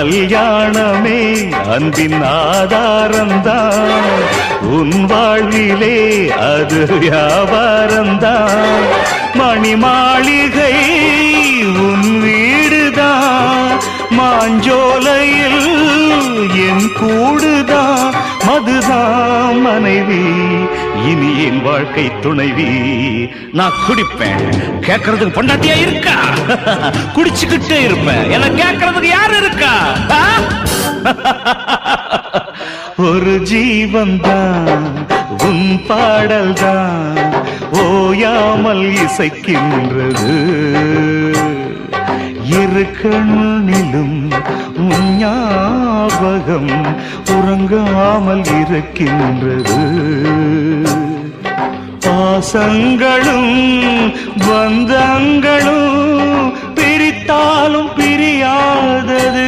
கல்யாணமே அன்பின் ஆதாரம்தான் உன் வாழ்விலே அது வியாபாரம்தான் மணி மாளிகை உன் வீடுதான் மாஞ்சோலையில் என் கூடுதான் மதுதான் மனைவி இனி என் வாழ்க்கை துணைவி நான் குடிப்பேன் கேட்கறதுக்கு பொண்டாட்டியா இருக்கா குடிச்சுக்கிட்டே இருப்பேன் என கேட்கறதுக்கு யாரு இருக்கா ஒரு ஜீவன் தான் உன் பாடல் தான் ஓயாமல் இசைக்கின்றது இரு கண்ணிலும் உன் ஞாபகம் உறங்காமல் இருக்கின்றது பாசங்களும் பந்தங்களும் பிரித்தாலும் பிரியாதது